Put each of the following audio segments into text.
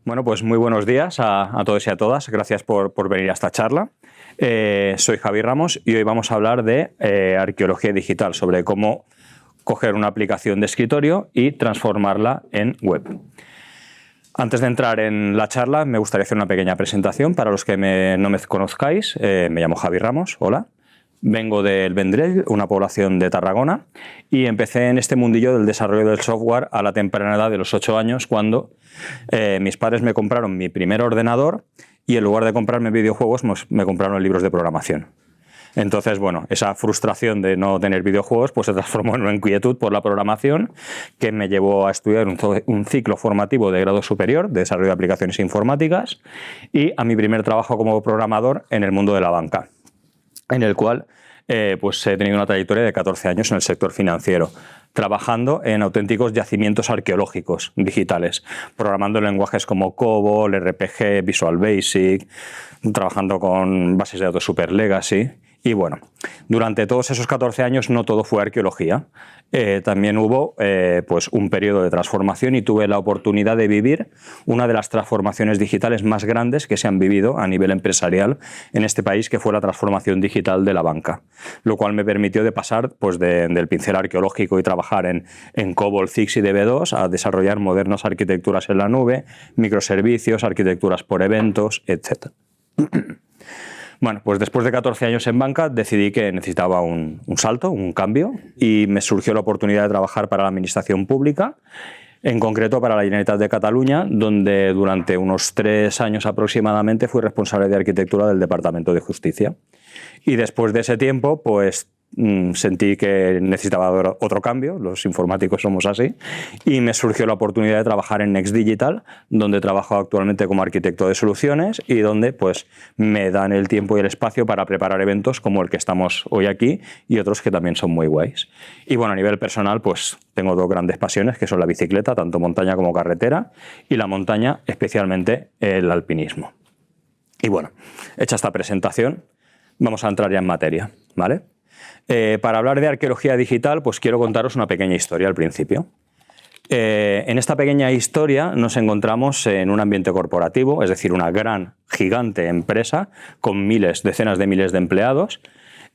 Bueno, pues muy buenos días a todos y a todas. Gracias por venir a esta charla. Soy Javi Ramos y hoy vamos a hablar de arqueología digital, sobre cómo coger una aplicación de escritorio y transformarla en web. Antes de entrar en la charla, me gustaría hacer una pequeña presentación para los que no me conozcáis. Me llamo Javi Ramos, hola. Vengo del Vendrell, una población de Tarragona, y empecé en este mundillo del desarrollo del software a la temprana edad de los 8 años, cuando mis padres me compraron mi primer ordenador y en lugar de comprarme videojuegos me compraron libros de programación. Entonces, bueno, esa frustración de no tener videojuegos pues se transformó en una inquietud por la programación que me llevó a estudiar un ciclo formativo de grado superior de desarrollo de aplicaciones informáticas y a mi primer trabajo como programador en el mundo de la banca, en el cual pues he tenido una trayectoria de 14 años en el sector financiero, trabajando en auténticos yacimientos arqueológicos digitales, programando en lenguajes como COBOL, RPG, Visual Basic, trabajando con bases de datos Super Legacy. Y bueno, durante todos esos 14 años no todo fue arqueología. También hubo pues un periodo de transformación y tuve la oportunidad de vivir una de las transformaciones digitales más grandes que se han vivido a nivel empresarial en este país, que fue la transformación digital de la banca, lo cual me permitió de pasar pues del pincel arqueológico y trabajar en COBOL, CIX y DB2 a desarrollar modernas arquitecturas en la nube, microservicios, arquitecturas por eventos, etc. Bueno, pues después de 14 años en banca decidí que necesitaba un salto, un cambio, y me surgió la oportunidad de trabajar para la administración pública, en concreto para la Generalitat de Cataluña, donde durante unos 3 años aproximadamente fui responsable de arquitectura del Departamento de Justicia. Y después de ese tiempo, pues sentí que necesitaba otro cambio, los informáticos somos así, y me surgió la oportunidad de trabajar en Next Digital, donde trabajo actualmente como arquitecto de soluciones y donde pues me dan el tiempo y el espacio para preparar eventos como el que estamos hoy aquí y otros que también son muy guays. Y bueno, a nivel personal pues tengo 2 grandes pasiones, que son la bicicleta, tanto montaña como carretera, y la montaña, especialmente el alpinismo. Y bueno, hecha esta presentación, vamos a entrar ya en materia, ¿vale? Para hablar de arqueología digital, pues quiero contaros una pequeña historia al principio. En esta pequeña historia nos encontramos en un ambiente corporativo, es decir, una gran, gigante empresa con decenas de miles de empleados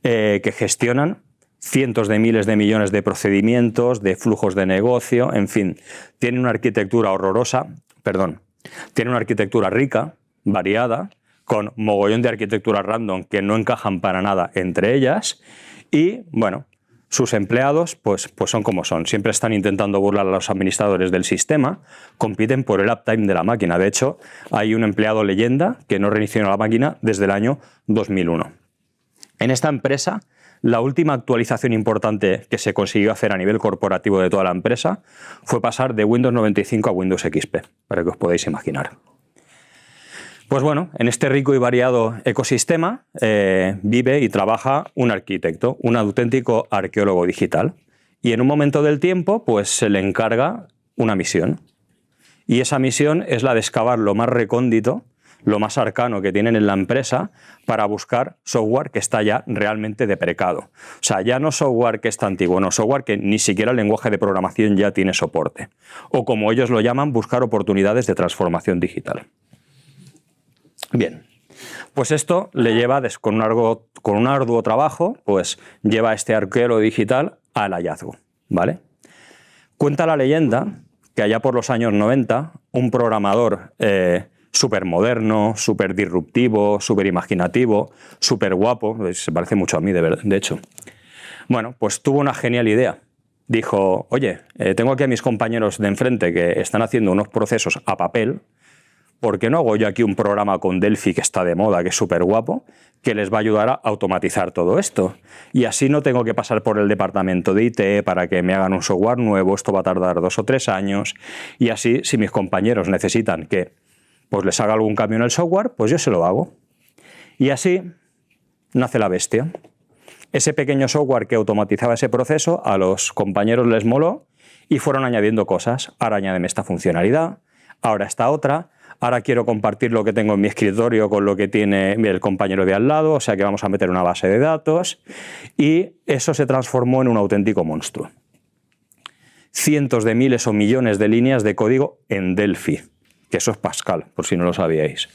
que gestionan cientos de miles de millones de procedimientos, de flujos de negocio, en fin, tiene una arquitectura tiene una arquitectura rica, variada, con mogollón de arquitecturas random que no encajan para nada entre ellas. Y, bueno, sus empleados pues son como son. Siempre están intentando burlar a los administradores del sistema, compiten por el uptime de la máquina. De hecho, hay un empleado leyenda que no reinició la máquina desde el año 2001. En esta empresa, la última actualización importante que se consiguió hacer a nivel corporativo de toda la empresa fue pasar de Windows 95 a Windows XP, para que os podáis imaginar. Pues bueno, en este rico y variado ecosistema vive y trabaja un arquitecto, un auténtico arqueólogo digital. Y en un momento del tiempo, pues se le encarga una misión. Y esa misión es la de excavar lo más recóndito, lo más arcano que tienen en la empresa para buscar software que está ya realmente deprecado. O sea, ya no software que está antiguo, no, software que ni siquiera el lenguaje de programación ya tiene soporte. O como ellos lo llaman, buscar oportunidades de transformación digital. Bien, pues esto le lleva, con un arduo trabajo, pues lleva a este arqueólogo digital al hallazgo, ¿vale? Cuenta la leyenda que allá por los años 90, un programador súper moderno, súper disruptivo, súper imaginativo, súper guapo, se parece mucho a mí de hecho, bueno, pues tuvo una genial idea. Dijo, oye, tengo aquí a mis compañeros de enfrente que están haciendo unos procesos a papel. ¿Por qué no hago yo aquí un programa con Delphi que está de moda, que es súper guapo, que les va a ayudar a automatizar todo esto? Y así no tengo que pasar por el departamento de IT para que me hagan un software nuevo, esto va a tardar 2 o 3 años, y así, si mis compañeros necesitan que pues les haga algún cambio en el software, pues yo se lo hago. Y así nace la bestia. Ese pequeño software que automatizaba ese proceso, a los compañeros les moló y fueron añadiendo cosas. Ahora añádeme esta funcionalidad, ahora esta otra. Ahora quiero compartir lo que tengo en mi escritorio con lo que tiene el compañero de al lado, o sea que vamos a meter una base de datos, y eso se transformó en un auténtico monstruo. Cientos de miles o millones de líneas de código en Delphi, que eso es Pascal, por si no lo sabíais.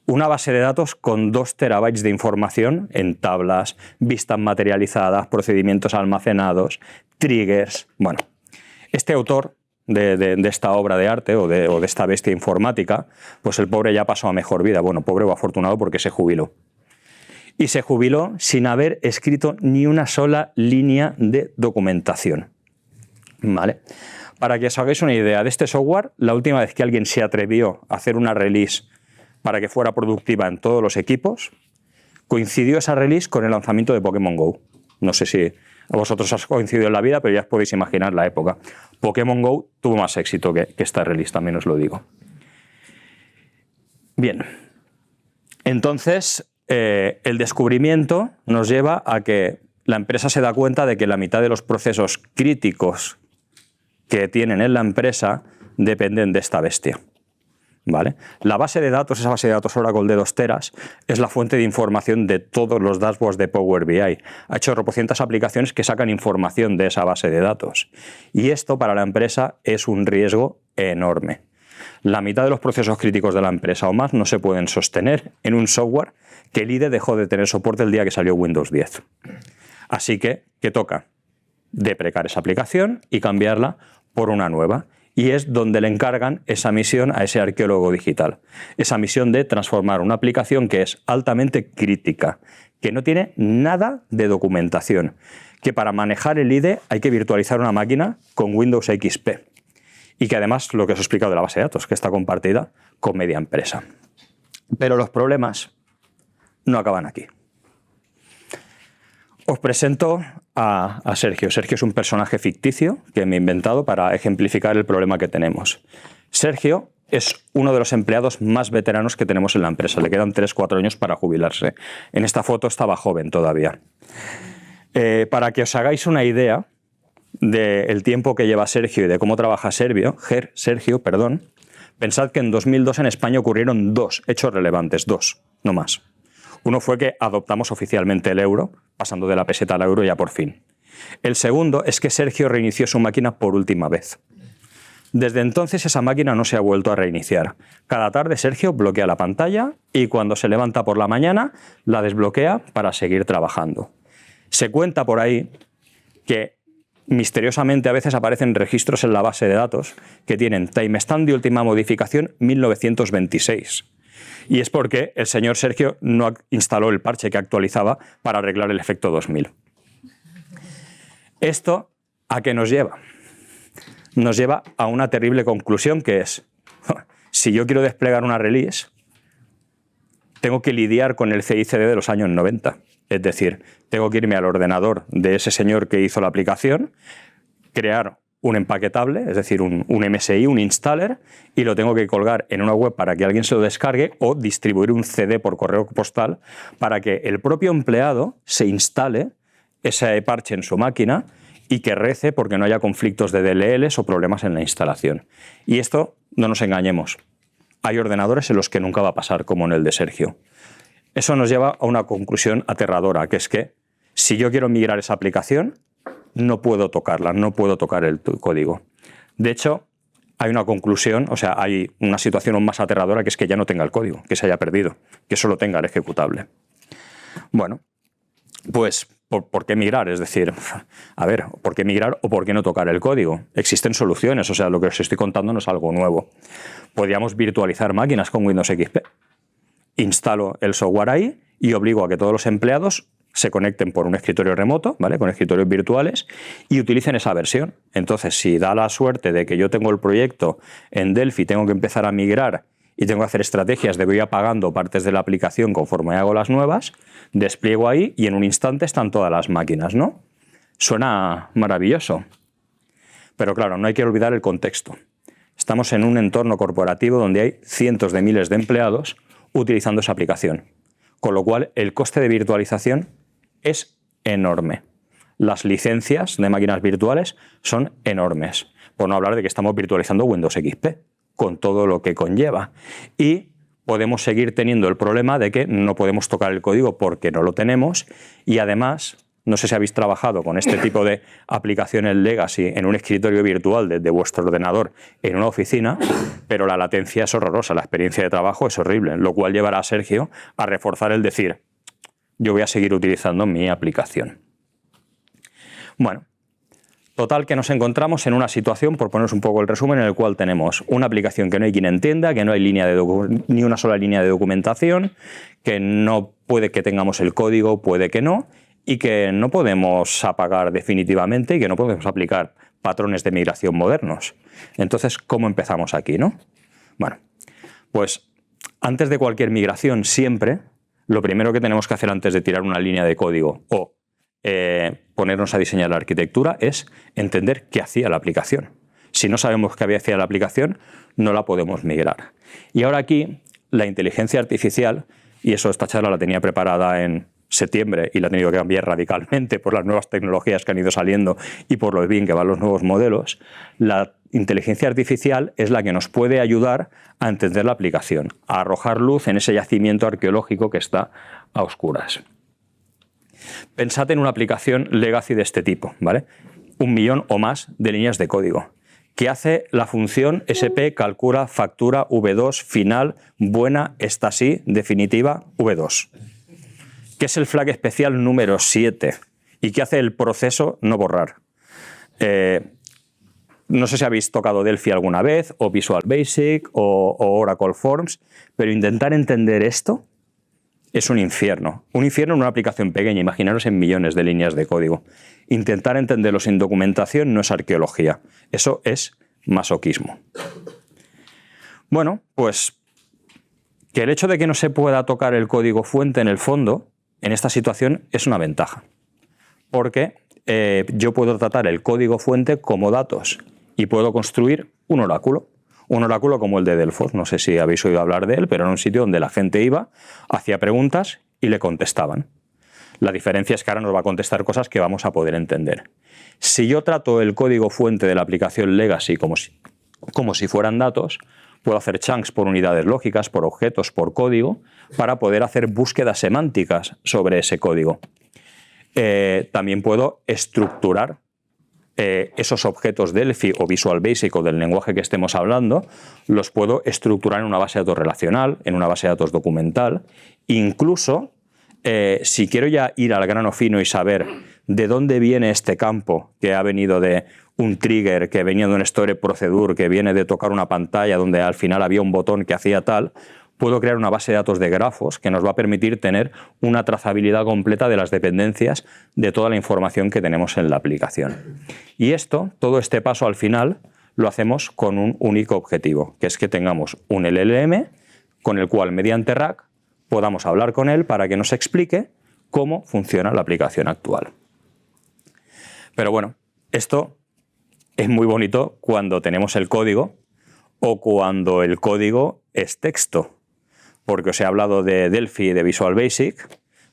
Una base de datos con 2 terabytes de información en tablas, vistas materializadas, procedimientos almacenados, triggers. Bueno, este autor de esta obra de arte o de esta bestia informática, pues el pobre ya pasó a mejor vida. Bueno, pobre o afortunado porque se jubiló. Y se jubiló sin haber escrito ni una sola línea de documentación. ¿Vale? Para que os hagáis una idea de este software, la última vez que alguien se atrevió a hacer una release para que fuera productiva en todos los equipos, coincidió esa release con el lanzamiento de Pokémon GO. No sé si a vosotros os ha coincidido en la vida, pero ya os podéis imaginar la época. Pokémon GO tuvo más éxito que esta release, también os lo digo. Bien, entonces el descubrimiento nos lleva a que la empresa se da cuenta de que la mitad de los procesos críticos que tienen en la empresa dependen de esta bestia. ¿Vale? La base de datos, esa base de datos Oracle de 2 teras, es la fuente de información de todos los dashboards de Power BI. Ha hecho tropocientas aplicaciones que sacan información de esa base de datos. Y esto para la empresa es un riesgo enorme. La mitad de los procesos críticos de la empresa o más no se pueden sostener en un software que el IDE dejó de tener soporte el día que salió Windows 10. Así que, ¿qué toca? Deprecar esa aplicación y cambiarla por una nueva. Y es donde le encargan esa misión a ese arqueólogo digital. Esa misión de transformar una aplicación que es altamente crítica, que no tiene nada de documentación, que para manejar el IDE hay que virtualizar una máquina con Windows XP. Y que además, lo que os he explicado de la base de datos, que está compartida con media empresa. Pero los problemas no acaban aquí. Os presento a Sergio. Sergio es un personaje ficticio que me he inventado para ejemplificar el problema que tenemos. Sergio es uno de los empleados más veteranos que tenemos en la empresa. Le quedan 3-4 años para jubilarse. En esta foto estaba joven todavía. Para que os hagáis una idea del tiempo que lleva Sergio y de cómo trabaja Sergio, pensad que en 2002 en España ocurrieron 2 hechos relevantes, 2, no más. Uno fue que adoptamos oficialmente el euro, pasando de la peseta al euro ya por fin. El segundo es que Sergio reinició su máquina por última vez. Desde entonces esa máquina no se ha vuelto a reiniciar. Cada tarde Sergio bloquea la pantalla y cuando se levanta por la mañana la desbloquea para seguir trabajando. Se cuenta por ahí que misteriosamente a veces aparecen registros en la base de datos que tienen timestamp de última modificación 1926. Y es porque el señor Sergio no instaló el parche que actualizaba para arreglar el efecto 2000. ¿Esto a qué nos lleva? Nos lleva a una terrible conclusión que es, si yo quiero desplegar una release, tengo que lidiar con el CI/CD de los años 90. Es decir, tengo que irme al ordenador de ese señor que hizo la aplicación, crear un empaquetable, es decir, un MSI, un installer, y lo tengo que colgar en una web para que alguien se lo descargue o distribuir un CD por correo postal para que el propio empleado se instale ese parche en su máquina y que rece porque no haya conflictos de DLLs o problemas en la instalación. Y esto, no nos engañemos, hay ordenadores en los que nunca va a pasar, como en el de Sergio. Eso nos lleva a una conclusión aterradora, que es que si yo quiero migrar esa aplicación, no puedo tocarla, no puedo tocar el código. De hecho, hay una conclusión, o sea, hay una situación aún más aterradora, que es que ya no tenga el código, que se haya perdido, que solo tenga el ejecutable. Bueno, pues, ¿por qué migrar? Es decir, a ver, ¿por qué migrar o por qué no tocar el código? Existen soluciones, o sea, lo que os estoy contando no es algo nuevo. Podríamos virtualizar máquinas con Windows XP. Instalo el software ahí y obligo a que todos los empleados se conecten por un escritorio remoto, ¿vale? Con escritorios virtuales y utilicen esa versión. Entonces, si da la suerte de que yo tengo el proyecto en Delphi, tengo que empezar a migrar y tengo que hacer estrategias de voy apagando partes de la aplicación conforme hago las nuevas, despliego ahí y en un instante están todas las máquinas, ¿no? Suena maravilloso. Pero claro, no hay que olvidar el contexto. Estamos en un entorno corporativo donde hay cientos de miles de empleados utilizando esa aplicación. Con lo cual, el coste de virtualización es enorme. Las licencias de máquinas virtuales son enormes. Por no hablar de que estamos virtualizando Windows XP, con todo lo que conlleva. Y podemos seguir teniendo el problema de que no podemos tocar el código porque no lo tenemos y además no sé si habéis trabajado con este tipo de aplicaciones legacy en un escritorio virtual desde vuestro ordenador en una oficina, pero la latencia es horrorosa, la experiencia de trabajo es horrible, lo cual llevará a Sergio a reforzar el decir, yo voy a seguir utilizando mi aplicación. Bueno, total que nos encontramos en una situación, por poneros un poco el resumen, en el cual tenemos una aplicación que no hay quien entienda, que no hay ni una sola línea de documentación, que no puede que tengamos el código, puede que no, y que no podemos apagar definitivamente y que no podemos aplicar patrones de migración modernos. Entonces, ¿cómo empezamos aquí, no? Bueno, pues antes de cualquier migración siempre, lo primero que tenemos que hacer antes de tirar una línea de código o ponernos a diseñar la arquitectura es entender qué hacía la aplicación. Si no sabemos qué hacía la aplicación, no la podemos migrar. Y ahora aquí, la inteligencia artificial, y eso esta charla la tenía preparada en septiembre y la he tenido que cambiar radicalmente por las nuevas tecnologías que han ido saliendo y por lo bien que van los nuevos modelos, la inteligencia artificial es la que nos puede ayudar a entender la aplicación, a arrojar luz en ese yacimiento arqueológico que está a oscuras. Pensad en una aplicación legacy de este tipo, ¿vale? 1 millón o más de líneas de código. ¿Qué hace la función SP calcula factura V2 final buena esta sí definitiva V2? ¿Qué es el flag especial número 7? ¿Y qué hace el proceso no borrar? No sé si habéis tocado Delphi alguna vez, o Visual Basic, o Oracle Forms, pero intentar entender esto es un infierno. Un infierno en una aplicación pequeña, imaginaros en millones de líneas de código. Intentar entenderlo sin documentación no es arqueología, eso es masoquismo. Bueno, pues que el hecho de que no se pueda tocar el código fuente en el fondo, en esta situación, es una ventaja. Porque yo puedo tratar el código fuente como datos y puedo construir un oráculo. Un oráculo como el de Delfos, no sé si habéis oído hablar de él, pero era un sitio donde la gente iba, hacía preguntas y le contestaban. La diferencia es que ahora nos va a contestar cosas que vamos a poder entender. Si yo trato el código fuente de la aplicación legacy como si fueran datos, puedo hacer chunks por unidades lógicas, por objetos, por código, para poder hacer búsquedas semánticas sobre ese código. También puedo estructurar esos objetos Delphi o Visual Basic o del lenguaje que estemos hablando, los puedo estructurar en una base de datos relacional, en una base de datos documental. Incluso, si quiero ya ir al grano fino y saber de dónde viene este campo, que ha venido de un trigger, que venía de un stored procedure, que viene de tocar una pantalla donde al final había un botón que hacía tal, puedo crear una base de datos de grafos que nos va a permitir tener una trazabilidad completa de las dependencias de toda la información que tenemos en la aplicación. Y todo este paso al final, lo hacemos con un único objetivo, que es que tengamos un LLM con el cual, mediante RAG, podamos hablar con él para que nos explique cómo funciona la aplicación actual. Pero bueno, esto es muy bonito cuando tenemos el código o cuando el código es texto. Porque os he hablado de Delphi y de Visual Basic,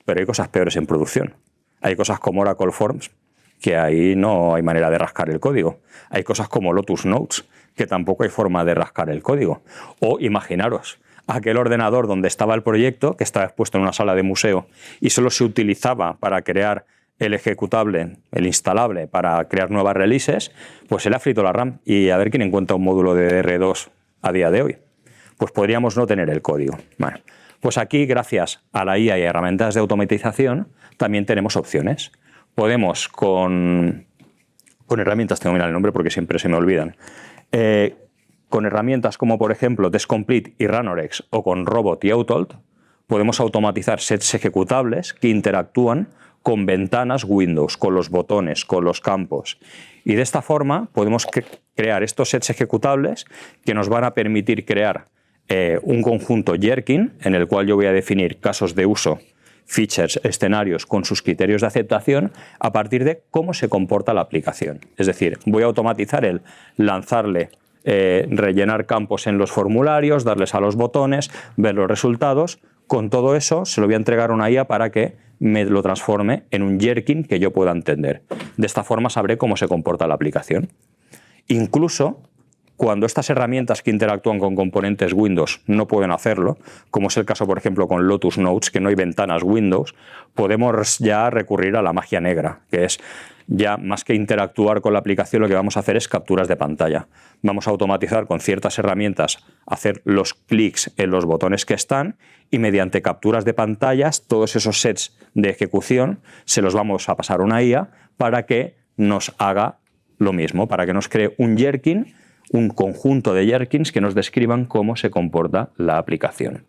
pero hay cosas peores en producción. Hay cosas como Oracle Forms, que ahí no hay manera de rascar el código. Hay cosas como Lotus Notes, que tampoco hay forma de rascar el código. O imaginaros, aquel ordenador donde estaba el proyecto, que estaba expuesto en una sala de museo, y solo se utilizaba para crear el ejecutable, el instalable, para crear nuevas releases, pues se le ha frito la RAM. Y a ver quién encuentra un módulo de DR2 a día de hoy. Pues podríamos no tener el código. Bueno, pues aquí, gracias a la IA y a herramientas de automatización, también tenemos opciones. Podemos con herramientas, tengo que mirar el nombre porque siempre se me olvidan, con herramientas como por ejemplo Test-Complete y Ranorex o con Robot y Autolt, podemos automatizar sets ejecutables que interactúan con ventanas Windows, con los botones, con los campos. Y de esta forma podemos crear estos sets ejecutables que nos van a permitir crear un conjunto Jerkin en el cual yo voy a definir casos de uso, features, escenarios con sus criterios de aceptación a partir de cómo se comporta la aplicación. Es decir, voy a automatizar el lanzarle, rellenar campos en los formularios, darles a los botones, ver los resultados. Con todo eso se lo voy a entregar a una IA para que me lo transforme en un Jerkin que yo pueda entender. De esta forma sabré cómo se comporta la aplicación. Incluso Cuando estas herramientas que interactúan con componentes Windows no pueden hacerlo, como es el caso, por ejemplo, con Lotus Notes, que no hay ventanas Windows, podemos ya recurrir a la magia negra, que es ya más que interactuar con la aplicación, lo que vamos a hacer es capturas de pantalla. Vamos a automatizar con ciertas herramientas, hacer los clics en los botones que están y mediante capturas de pantallas, todos esos sets de ejecución se los vamos a pasar a una IA para que nos haga lo mismo, para que nos cree un Jerkin, un conjunto de Jerkins que nos describan cómo se comporta la aplicación.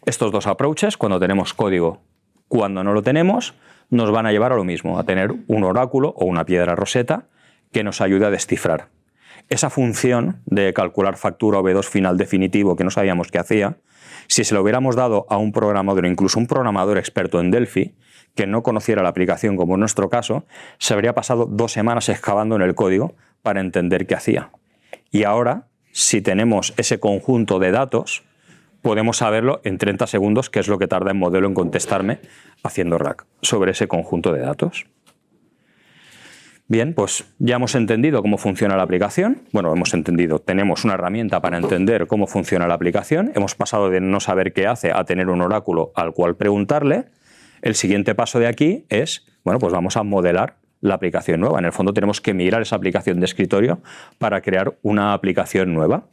Estos dos approaches, cuando tenemos código, cuando no lo tenemos, nos van a llevar a lo mismo, a tener un oráculo o una piedra roseta que nos ayude a descifrar. Esa función de calcular factura o B2 final definitivo que no sabíamos qué hacía, si se lo hubiéramos dado a un programador, incluso un programador experto en Delphi, que no conociera la aplicación como en nuestro caso, se habría pasado 2 semanas excavando en el código para entender qué hacía. Y ahora, si tenemos ese conjunto de datos, podemos saberlo en 30 segundos, que es lo que tarda el modelo en contestarme haciendo RAG sobre ese conjunto de datos. Bien, pues ya hemos entendido cómo funciona la aplicación. Bueno, hemos entendido, tenemos una herramienta para entender cómo funciona la aplicación. Hemos pasado de no saber qué hace a tener un oráculo al cual preguntarle. El siguiente paso de aquí es, bueno, pues vamos a modelar la aplicación nueva. En el fondo tenemos que migrar esa aplicación de escritorio para crear una aplicación nueva.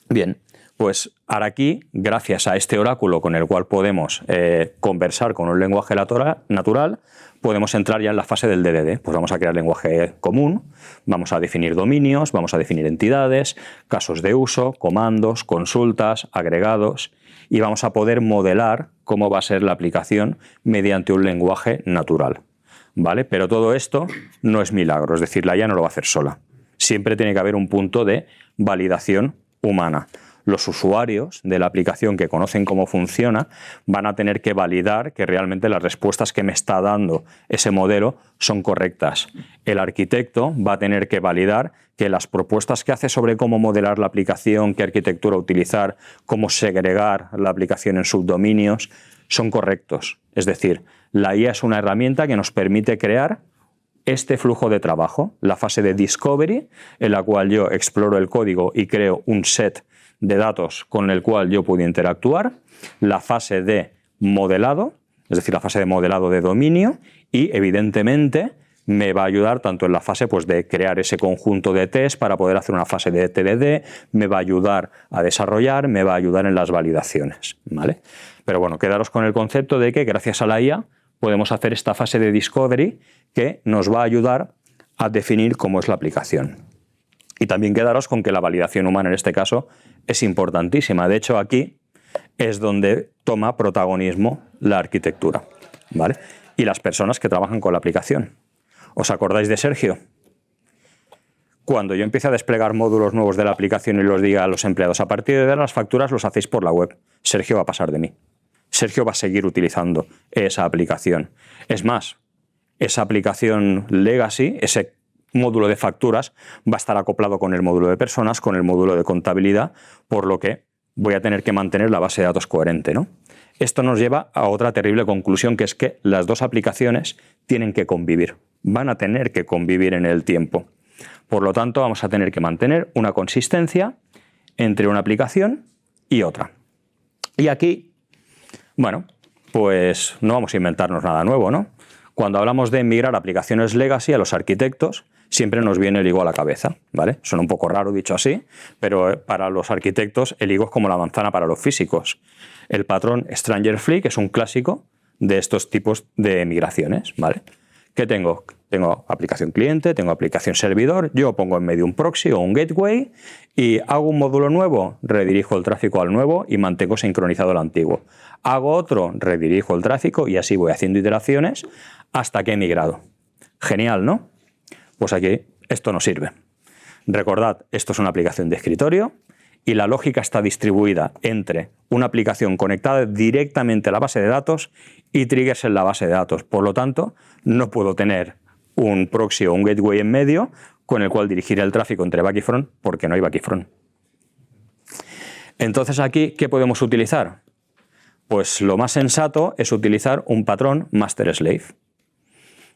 Bien, pues ahora aquí, gracias a este oráculo con el cual podemos conversar con un lenguaje natural, podemos entrar ya en la fase del DDD. Pues vamos a crear lenguaje común, vamos a definir dominios, vamos a definir entidades, casos de uso, comandos, consultas, agregados, y vamos a poder modelar cómo va a ser la aplicación mediante un lenguaje natural. ¿Vale? Pero todo esto no es milagro, es decir, la IA no lo va a hacer sola. Siempre tiene que haber un punto de validación humana. Los usuarios de la aplicación que conocen cómo funciona van a tener que validar que realmente las respuestas que me está dando ese modelo son correctas. El arquitecto va a tener que validar que las propuestas que hace sobre cómo modelar la aplicación, qué arquitectura utilizar, cómo segregar la aplicación en subdominios, son correctos. Es decir, la IA es una herramienta que nos permite crear este flujo de trabajo, la fase de discovery, en la cual yo exploro el código y creo un set de datos con el cual yo puedo interactuar, la fase de modelado, es decir, la fase de modelado de dominio, y evidentemente me va a ayudar tanto en la fase pues, de crear ese conjunto de test para poder hacer una fase de TDD, me va a ayudar a desarrollar, me va a ayudar en las validaciones, ¿vale? Pero bueno, quedaros con el concepto de que gracias a la IA podemos hacer esta fase de discovery que nos va a ayudar a definir cómo es la aplicación. Y también quedaros con que la validación humana en este caso es importantísima. De hecho, aquí es donde toma protagonismo la arquitectura, ¿vale? Y las personas que trabajan con la aplicación. ¿Os acordáis de Sergio? Cuando yo empiece a desplegar módulos nuevos de la aplicación y los diga a los empleados, a partir de ahora las facturas los hacéis por la web, Sergio va a pasar de mí. Sergio va a seguir utilizando esa aplicación. Es más, esa aplicación legacy, ese módulo de facturas, va a estar acoplado con el módulo de personas, con el módulo de contabilidad, por lo que voy a tener que mantener la base de datos coherente, ¿no? Esto nos lleva a otra terrible conclusión, que es que las dos aplicaciones tienen que convivir, van a tener que convivir en el tiempo. Por lo tanto, vamos a tener que mantener una consistencia entre una aplicación y otra. Y aquí, bueno, pues no vamos a inventarnos nada nuevo, ¿no? Cuando hablamos de migrar aplicaciones legacy a los arquitectos, siempre nos viene el higo a la cabeza, ¿vale? Suena un poco raro dicho así, pero para los arquitectos el higo es como la manzana para los físicos. El patrón Stranger Flick es un clásico de estos tipos de migraciones, ¿vale? ¿Qué tengo? Tengo aplicación cliente, tengo aplicación servidor, yo pongo en medio un proxy o un gateway y hago un módulo nuevo, redirijo el tráfico al nuevo y mantengo sincronizado el antiguo. Hago otro, redirijo el tráfico y así voy haciendo iteraciones hasta que he migrado. Genial, ¿no? Pues aquí esto no sirve. Recordad, esto es una aplicación de escritorio y la lógica está distribuida entre una aplicación conectada directamente a la base de datos y triggers en la base de datos. Por lo tanto, no puedo tener un proxy o un gateway en medio con el cual dirigir el tráfico entre back y front porque no hay back y front. Entonces aquí, ¿qué podemos utilizar? Pues lo más sensato es utilizar un patrón master-slave.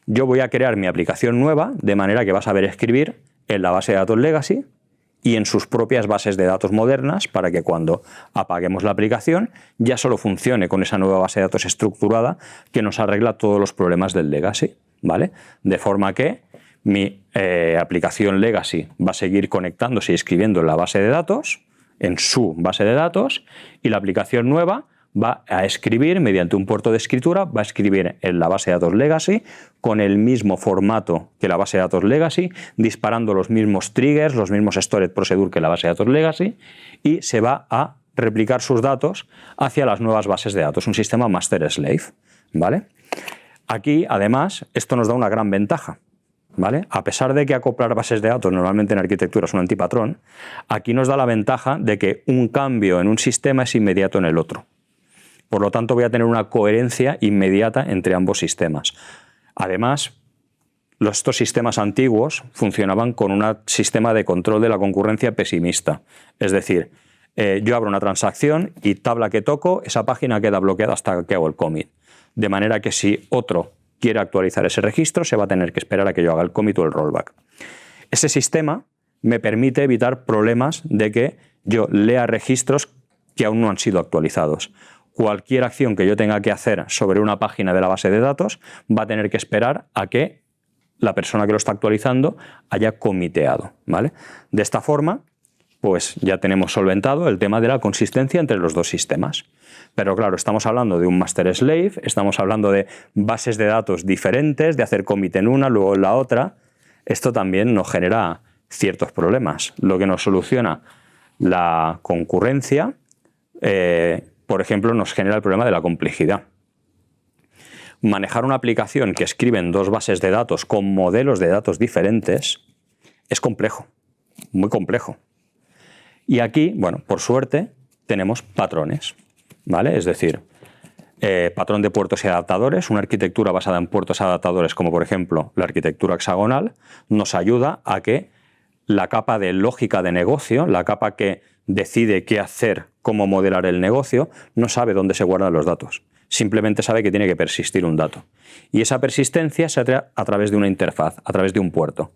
Yo voy a crear mi aplicación nueva de manera que va a saber escribir en la base de datos legacy y en sus propias bases de datos modernas para que cuando apaguemos la aplicación ya solo funcione con esa nueva base de datos estructurada que nos arregla todos los problemas del legacy, ¿vale? De forma que mi aplicación legacy va a seguir conectándose y escribiendo en la base de datos, en su base de datos, y la aplicación nueva va a escribir mediante un puerto de escritura, va a escribir en la base de datos legacy con el mismo formato que la base de datos legacy, disparando los mismos triggers, los mismos storage procedure que la base de datos legacy, y se va a replicar sus datos hacia las nuevas bases de datos, un sistema master-slave, ¿vale? Aquí, además, esto nos da una gran ventaja, ¿vale? A pesar de que acoplar bases de datos normalmente en arquitectura es un antipatrón, aquí nos da la ventaja de que un cambio en un sistema es inmediato en el otro. Por lo tanto, voy a tener una coherencia inmediata entre ambos sistemas. Además, estos sistemas antiguos funcionaban con un sistema de control de la concurrencia pesimista. Es decir, yo abro una transacción y tabla que toco, esa página queda bloqueada hasta que hago el commit. De manera que si otro quiere actualizar ese registro, se va a tener que esperar a que yo haga el commit o el rollback. Ese sistema me permite evitar problemas de que yo lea registros que aún no han sido actualizados. Cualquier acción que yo tenga que hacer sobre una página de la base de datos va a tener que esperar a que la persona que lo está actualizando haya comiteado, ¿vale? De esta forma, pues ya tenemos solventado el tema de la consistencia entre los dos sistemas. Pero claro, estamos hablando de un master slave, estamos hablando de bases de datos diferentes, de hacer commit en una, luego en la otra. Esto también nos genera ciertos problemas. Lo que nos soluciona la concurrencia, por ejemplo, nos genera el problema de la complejidad. Manejar una aplicación que escribe en dos bases de datos con modelos de datos diferentes es complejo, muy complejo. Y aquí, bueno, por suerte, tenemos patrones, ¿vale? Es decir, patrón de puertos y adaptadores, una arquitectura basada en puertos y adaptadores, como por ejemplo la arquitectura hexagonal, nos ayuda a que la capa de lógica de negocio, la capa que decide qué hacer, cómo modelar el negocio, no sabe dónde se guardan los datos. Simplemente sabe que tiene que persistir un dato. Y esa persistencia se hace a través de una interfaz, a través de un puerto.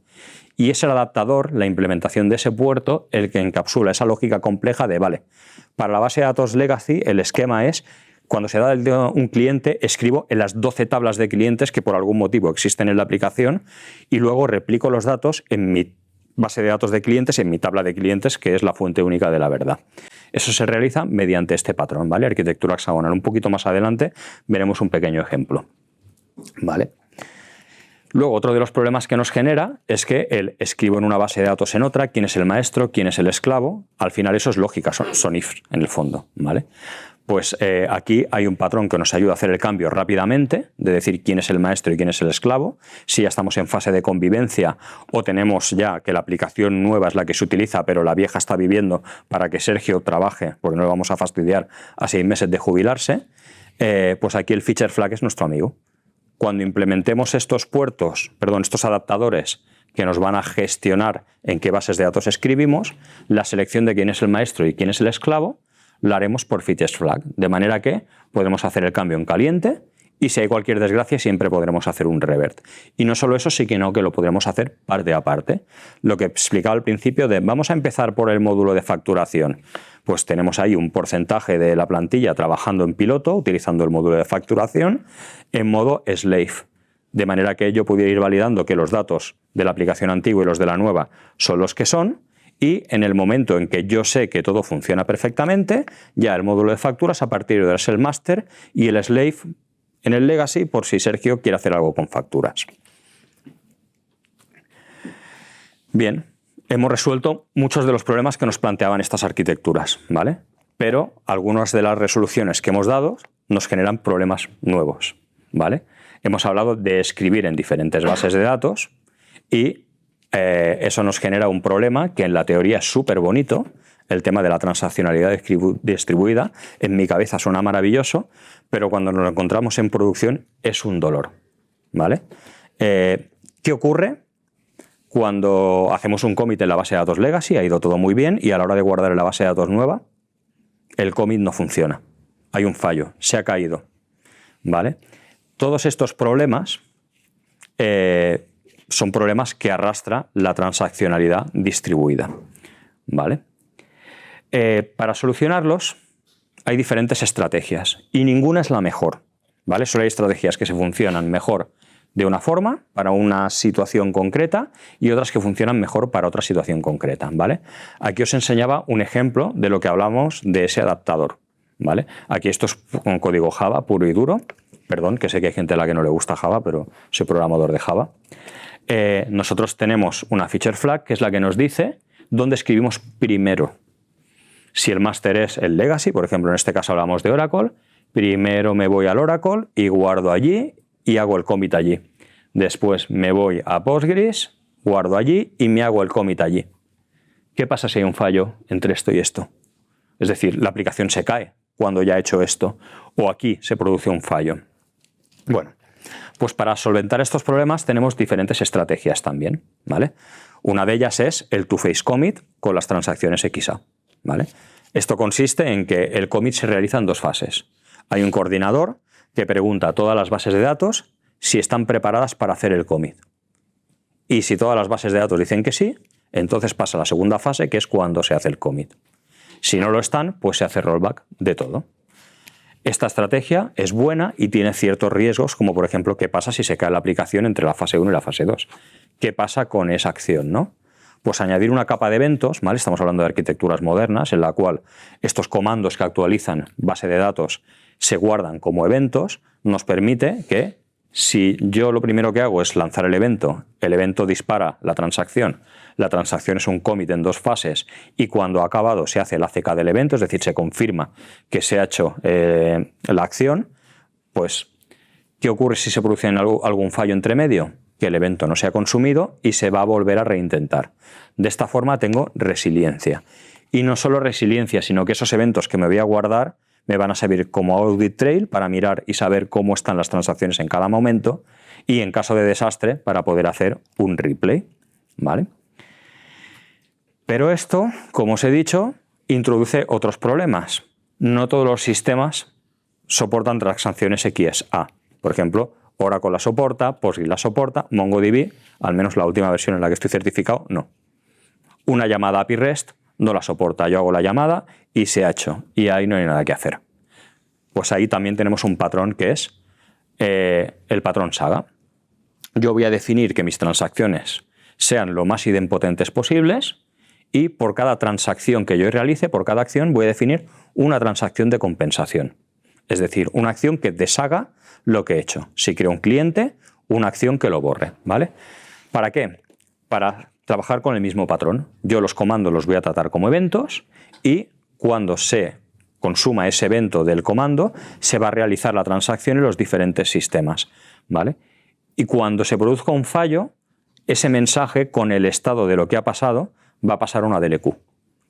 Y es el adaptador, la implementación de ese puerto, el que encapsula esa lógica compleja de, vale, para la base de datos legacy el esquema es, cuando se da un cliente, escribo en las 12 tablas de clientes que por algún motivo existen en la aplicación y luego replico los datos en mi base de datos de clientes, en mi tabla de clientes, que es la fuente única de la verdad. Eso se realiza mediante este patrón, ¿vale? Arquitectura hexagonal. Un poquito más adelante veremos un pequeño ejemplo, ¿vale? Luego, otro de los problemas que nos genera es que el escribo en una base de datos en otra, quién es el maestro, quién es el esclavo. Al final eso es lógica, son ifs en el fondo, ¿vale? Pues aquí hay un patrón que nos ayuda a hacer el cambio rápidamente, de decir quién es el maestro y quién es el esclavo. Si ya estamos en fase de convivencia o tenemos ya que la aplicación nueva es la que se utiliza, pero la vieja está viviendo para que Sergio trabaje, porque no le vamos a fastidiar a 6 meses de jubilarse, pues aquí el feature flag es nuestro amigo. Cuando implementemos estos adaptadores que nos van a gestionar en qué bases de datos escribimos, la selección de quién es el maestro y quién es el esclavo la haremos por feature flag, de manera que podemos hacer el cambio en caliente y si hay cualquier desgracia siempre podremos hacer un revert. Y no solo eso, sino que lo podremos hacer parte a parte. Lo que explicaba al principio de vamos a empezar por el módulo de facturación. Pues tenemos ahí un porcentaje de la plantilla trabajando en piloto, utilizando el módulo de facturación en modo slave. De manera que yo pudiera ir validando que los datos de la aplicación antigua y los de la nueva son los que son. Y en el momento en que yo sé que todo funciona perfectamente, ya el módulo de facturas a partir de ahora es el master y el slave en el legacy por si Sergio quiere hacer algo con facturas. Bien, hemos resuelto muchos de los problemas que nos planteaban estas arquitecturas, ¿vale? Pero algunas de las resoluciones que hemos dado nos generan problemas nuevos, ¿vale? Hemos hablado de escribir en diferentes bases de datos y eso nos genera un problema que en la teoría es súper bonito, el tema de la transaccionalidad distribuida. En mi cabeza suena maravilloso, pero cuando nos lo encontramos en producción es un dolor, ¿vale? ¿Qué ocurre cuando hacemos un commit en la base de datos legacy? Ha ido todo muy bien y a la hora de guardar en la base de datos nueva, el commit no funciona. Hay un fallo, se ha caído, ¿vale? Todos estos problemas son problemas que arrastra la transaccionalidad distribuida, ¿vale? Para solucionarlos hay diferentes estrategias y ninguna es la mejor, ¿vale? Solo hay estrategias que se funcionan mejor de una forma para una situación concreta y otras que funcionan mejor para otra situación concreta, ¿vale? Aquí os enseñaba un ejemplo de lo que hablamos de ese adaptador, ¿vale? Aquí esto es con código Java puro y duro. Perdón, que sé que hay gente a la que no le gusta Java, pero soy programador de Java. Nosotros tenemos una feature flag que es la que nos dice dónde escribimos primero. Si el máster es el legacy, por ejemplo, en este caso hablamos de Oracle, primero me voy al Oracle y guardo allí y hago el commit allí. Después me voy a Postgres, guardo allí y me hago el commit allí. ¿Qué pasa si hay un fallo entre esto y esto? Es decir, la aplicación se cae cuando ya he hecho esto, o aquí se produce un fallo. Bueno, pues para solventar estos problemas tenemos diferentes estrategias también, ¿vale? Una de ellas es el two-phase commit con las transacciones XA, ¿vale? Esto consiste en que el commit se realiza en dos fases. Hay un coordinador que pregunta a todas las bases de datos si están preparadas para hacer el commit. Y si todas las bases de datos dicen que sí, entonces pasa a la segunda fase, que es cuando se hace el commit. Si no lo están, pues se hace rollback de todo. Esta estrategia es buena y tiene ciertos riesgos, como por ejemplo, ¿qué pasa si se cae la aplicación entre la fase 1 y la fase 2? ¿Qué pasa con esa acción, no? Pues añadir una capa de eventos, ¿vale? Estamos hablando de arquitecturas modernas, en la cual estos comandos que actualizan base de datos se guardan como eventos, nos permite que si yo lo primero que hago es lanzar el evento dispara la transacción es un commit en dos fases y cuando ha acabado se hace el ACK del evento, es decir, se confirma que se ha hecho la acción, pues ¿qué ocurre si se produce algún fallo entre medio? Que el evento no se ha consumido y se va a volver a reintentar. De esta forma tengo resiliencia. Y no solo resiliencia, sino que esos eventos que me voy a guardar me van a servir como audit trail para mirar y saber cómo están las transacciones en cada momento y en caso de desastre para poder hacer un replay, ¿vale? Pero esto, como os he dicho, introduce otros problemas. No todos los sistemas soportan transacciones XA. Por ejemplo, Oracle la soporta, Postgres la soporta, MongoDB, al menos la última versión en la que estoy certificado, no. Una llamada API REST no la soporta. Yo hago la llamada y se ha hecho. Y ahí no hay nada que hacer. Pues ahí también tenemos un patrón que es el patrón Saga. Yo voy a definir que mis transacciones sean lo más idempotentes posibles y por cada transacción que yo realice, por cada acción, voy a definir una transacción de compensación. Es decir, una acción que deshaga lo que he hecho. Si creo un cliente, una acción que lo borre, ¿vale? ¿Para qué? Para trabajar con el mismo patrón. Yo los comandos los voy a tratar como eventos y cuando se consuma ese evento del comando, se va a realizar la transacción en los diferentes sistemas, ¿vale? Y cuando se produzca un fallo, ese mensaje con el estado de lo que ha pasado va a pasar a una DLQ.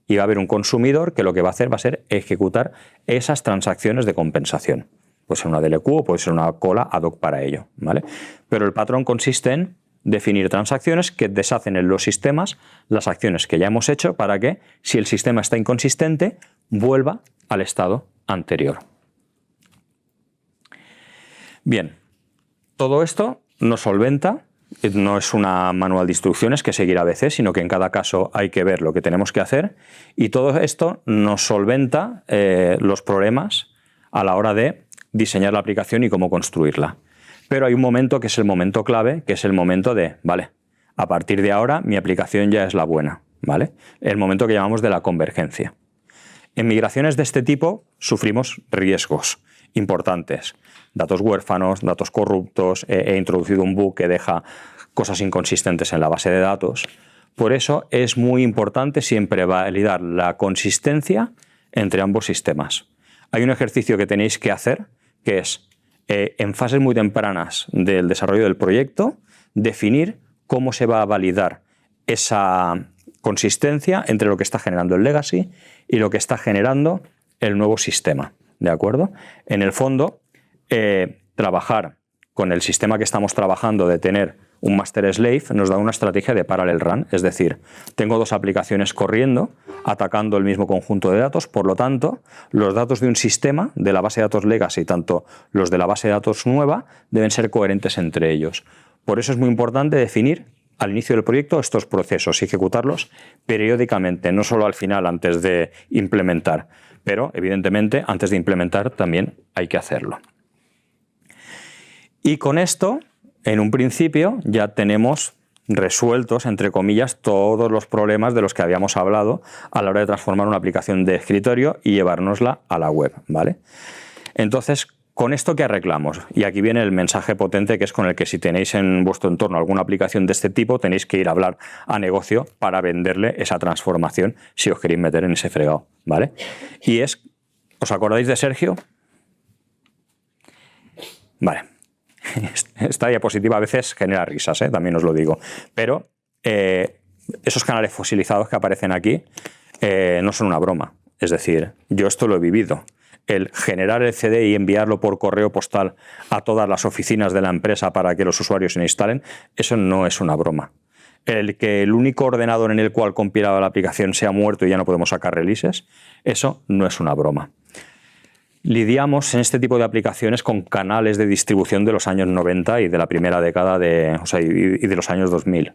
Y va a haber un consumidor que lo que va a hacer va a ser ejecutar esas transacciones de compensación. Puede ser una DLQ o puede ser una cola ad hoc para ello, ¿vale? Pero el patrón consiste en definir transacciones que deshacen en los sistemas las acciones que ya hemos hecho para que, si el sistema está inconsistente, vuelva al estado anterior. Bien, todo esto nos solventa. No es una manual de instrucciones que seguir a veces, sino que en cada caso hay que ver lo que tenemos que hacer y todo esto nos solventa los problemas a la hora de diseñar la aplicación y cómo construirla. Pero hay un momento que es el momento clave, que es el momento de, vale, a partir de ahora mi aplicación ya es la buena, ¿vale? El momento que llamamos de la convergencia. En migraciones de este tipo sufrimos riesgos importantes. Datos huérfanos, datos corruptos, he introducido un bug que deja cosas inconsistentes en la base de datos. Por eso es muy importante siempre validar la consistencia entre ambos sistemas. Hay un ejercicio que tenéis que hacer, que es, en fases muy tempranas del desarrollo del proyecto, definir cómo se va a validar esa consistencia entre lo que está generando el legacy y lo que está generando el nuevo sistema. ¿De acuerdo? En el fondo, trabajar con el sistema que estamos trabajando de tener un master slave nos da una estrategia de parallel run, es decir, tengo dos aplicaciones corriendo, atacando el mismo conjunto de datos, por lo tanto, los datos de un sistema, de la base de datos legacy, tanto los de la base de datos nueva, deben ser coherentes entre ellos. Por eso es muy importante definir al inicio del proyecto estos procesos y ejecutarlos periódicamente, no solo al final antes de implementar, pero evidentemente antes de implementar también hay que hacerlo. Y con esto, en un principio, ya tenemos resueltos, entre comillas, todos los problemas de los que habíamos hablado a la hora de transformar una aplicación de escritorio y llevárnosla a la web, ¿vale? Entonces, ¿con esto qué arreglamos? Y aquí viene el mensaje potente, que es con el que si tenéis en vuestro entorno alguna aplicación de este tipo, tenéis que ir a hablar a negocio para venderle esa transformación si os queréis meter en ese fregado, ¿vale? Y es, ¿os acordáis de Sergio? Vale. Esta diapositiva a veces genera risas, también os lo digo, pero esos canales fosilizados que aparecen aquí no son una broma. Es decir, yo esto lo he vivido. El generar el CD y enviarlo por correo postal a todas las oficinas de la empresa para que los usuarios se instalen, eso no es una broma. El que el único ordenador en el cual compilaba la aplicación sea muerto y ya no podemos sacar releases, eso no es una broma. Lidiamos en este tipo de aplicaciones con canales de distribución de los años 90 y de la primera década y de los años 2000.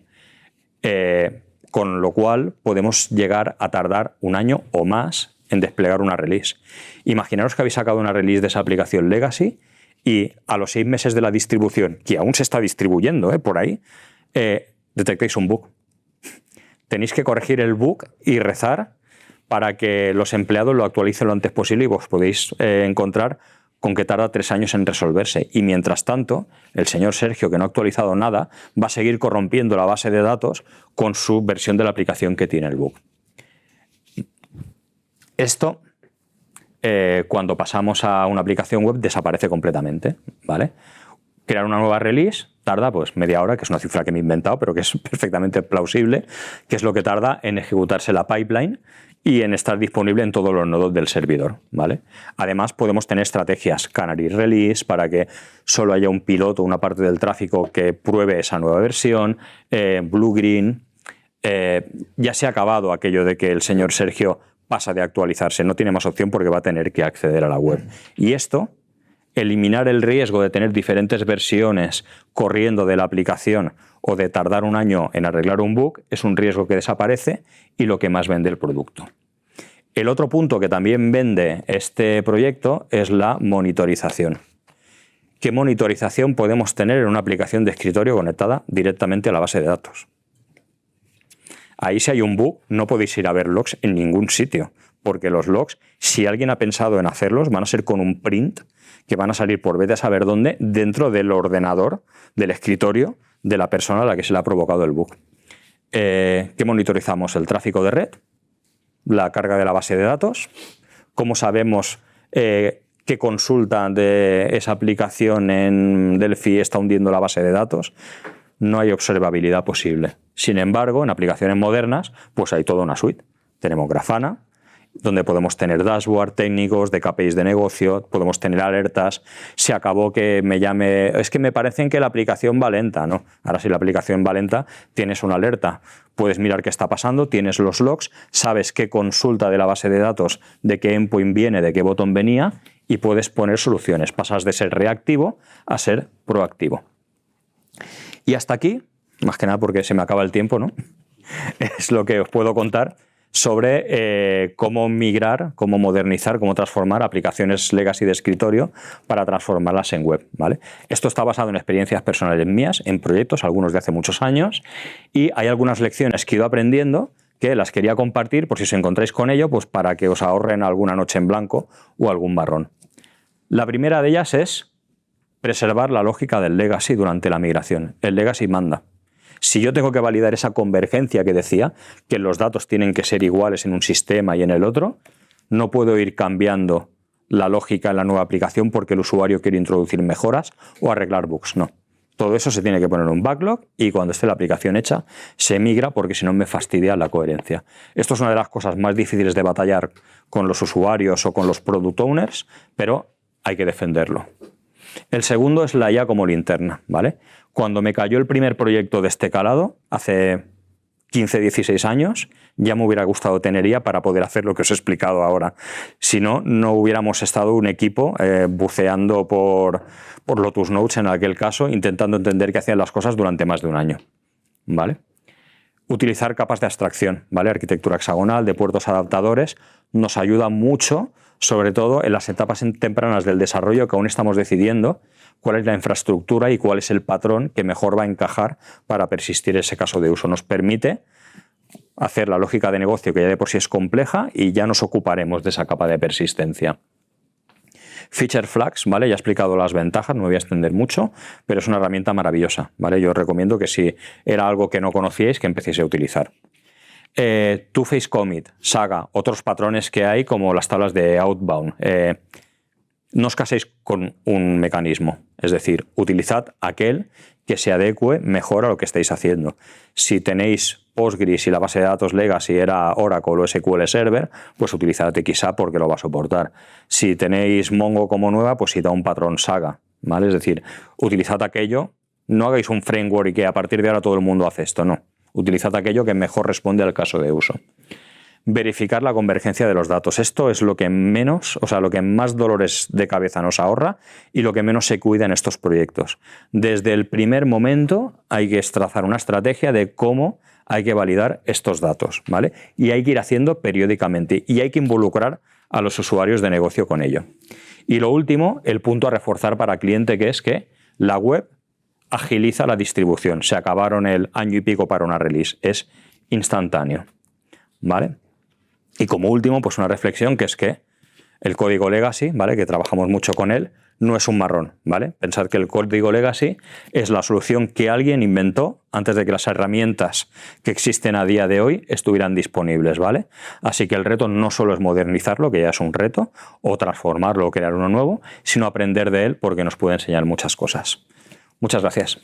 Con lo cual podemos llegar a tardar un año o más en desplegar una release. Imaginaros que habéis sacado una release de esa aplicación Legacy y a los 6 meses de la distribución, que aún se está distribuyendo por ahí, detectáis un bug. Tenéis que corregir el bug y rezar para que los empleados lo actualicen lo antes posible y vos podéis encontrar con que tarda 3 años en resolverse. Y mientras tanto, el señor Sergio, que no ha actualizado nada, va a seguir corrompiendo la base de datos con su versión de la aplicación que tiene el bug. Esto, cuando pasamos a una aplicación web, desaparece completamente, ¿vale? Crear una nueva release tarda pues media hora, que es una cifra que me he inventado, pero que es perfectamente plausible, que es lo que tarda en ejecutarse la pipeline y en estar disponible en todos los nodos del servidor, ¿vale? Además, podemos tener estrategias Canary Release para que solo haya un piloto, una parte del tráfico que pruebe esa nueva versión, Blue-Green. Ya se ha acabado aquello de que el señor Sergio pasa de actualizarse, no tiene más opción porque va a tener que acceder a la web. Y esto, eliminar el riesgo de tener diferentes versiones corriendo de la aplicación o de tardar un año en arreglar un bug, es un riesgo que desaparece y lo que más vende el producto. El otro punto que también vende este proyecto es la monitorización. ¿Qué monitorización podemos tener en una aplicación de escritorio conectada directamente a la base de datos? Ahí, si hay un bug, no podéis ir a ver logs en ningún sitio, porque los logs, si alguien ha pensado en hacerlos, van a ser con un print que van a salir por vete a saber dónde dentro del ordenador, del escritorio de la persona a la que se le ha provocado el bug. ¿Qué monitorizamos? El tráfico de red, la carga de la base de datos, cómo sabemos qué consulta de esa aplicación en Delphi está hundiendo la base de datos. No hay observabilidad posible. Sin embargo, en aplicaciones modernas, pues hay toda una suite. Tenemos Grafana, donde podemos tener dashboard técnicos de KPIs de negocio, podemos tener alertas. Se acabó que me llame, es que me parecen que la aplicación va lenta, ¿no? Ahora, si la aplicación va lenta, tienes una alerta. Puedes mirar qué está pasando, tienes los logs, sabes qué consulta de la base de datos, de qué endpoint viene, de qué botón venía, y puedes poner soluciones. Pasas de ser reactivo a ser proactivo. Y hasta aquí, más que nada porque se me acaba el tiempo, ¿no? Es lo que os puedo contar sobre cómo migrar, cómo modernizar, cómo transformar aplicaciones legacy de escritorio para transformarlas en web, ¿vale? Esto está basado en experiencias personales mías, en proyectos, algunos de hace muchos años, y hay algunas lecciones que he ido aprendiendo que las quería compartir por si os encontráis con ello, pues para que os ahorren alguna noche en blanco o algún marrón. La primera de ellas es preservar la lógica del legacy durante la migración. El legacy manda. Si yo tengo que validar esa convergencia que decía, que los datos tienen que ser iguales en un sistema y en el otro, no puedo ir cambiando la lógica en la nueva aplicación porque el usuario quiere introducir mejoras o arreglar bugs. No. Todo eso se tiene que poner en un backlog y cuando esté la aplicación hecha se migra porque si no me fastidia la coherencia. Esto es una de las cosas más difíciles de batallar con los usuarios o con los product owners, pero hay que defenderlo. El segundo es la IA como linterna, ¿vale? Cuando me cayó el primer proyecto de este calado, hace 15, 16 años, ya me hubiera gustado tener IA para poder hacer lo que os he explicado ahora. Si no, no hubiéramos estado un equipo buceando por Lotus Notes en aquel caso, intentando entender qué hacían las cosas durante más de un año. ¿Vale? Utilizar capas de abstracción, ¿vale? Arquitectura hexagonal, de puertos adaptadores, nos ayuda mucho, sobre todo en las etapas tempranas del desarrollo que aún estamos decidiendo cuál es la infraestructura y cuál es el patrón que mejor va a encajar para persistir ese caso de uso. Nos permite hacer la lógica de negocio, que ya de por sí es compleja, y ya nos ocuparemos de esa capa de persistencia. Feature Flags, ¿vale? Ya he explicado las ventajas, no me voy a extender mucho, pero es una herramienta maravillosa, ¿vale? Yo os recomiendo que si era algo que no conocíais, que empecéis a utilizar. Two-Phase Commit, Saga, otros patrones que hay como las tablas de Outbound. No os caséis con un mecanismo, es decir, utilizad aquel que se adecue mejor a lo que estáis haciendo. Si tenéis Postgres y la base de datos Legacy era Oracle o SQL Server, pues utilizad XApp porque lo va a soportar. Si tenéis Mongo como nueva, pues id a un patrón Saga, ¿vale? Es decir, utilizad aquello, no hagáis un framework y que a partir de ahora todo el mundo hace esto, no. Utilizad aquello que mejor responde al caso de uso. Verificar la convergencia de los datos. Esto es lo que menos, o sea, lo que más dolores de cabeza nos ahorra y lo que menos se cuida en estos proyectos. Desde el primer momento hay que trazar una estrategia de cómo hay que validar estos datos, ¿vale? Y hay que ir haciendo periódicamente y hay que involucrar a los usuarios de negocio con ello. Y lo último, el punto a reforzar para el cliente, que es que la web agiliza la distribución. Se acabaron el año y pico para una release. Es instantáneo, ¿vale? Y como último, pues una reflexión, que es que el código legacy, ¿vale? Que trabajamos mucho con él, no es un marrón, ¿vale? Pensad que el código legacy es la solución que alguien inventó antes de que las herramientas que existen a día de hoy estuvieran disponibles, ¿vale? Así que el reto no solo es modernizarlo, que ya es un reto, o transformarlo o crear uno nuevo, sino aprender de él porque nos puede enseñar muchas cosas. Muchas gracias.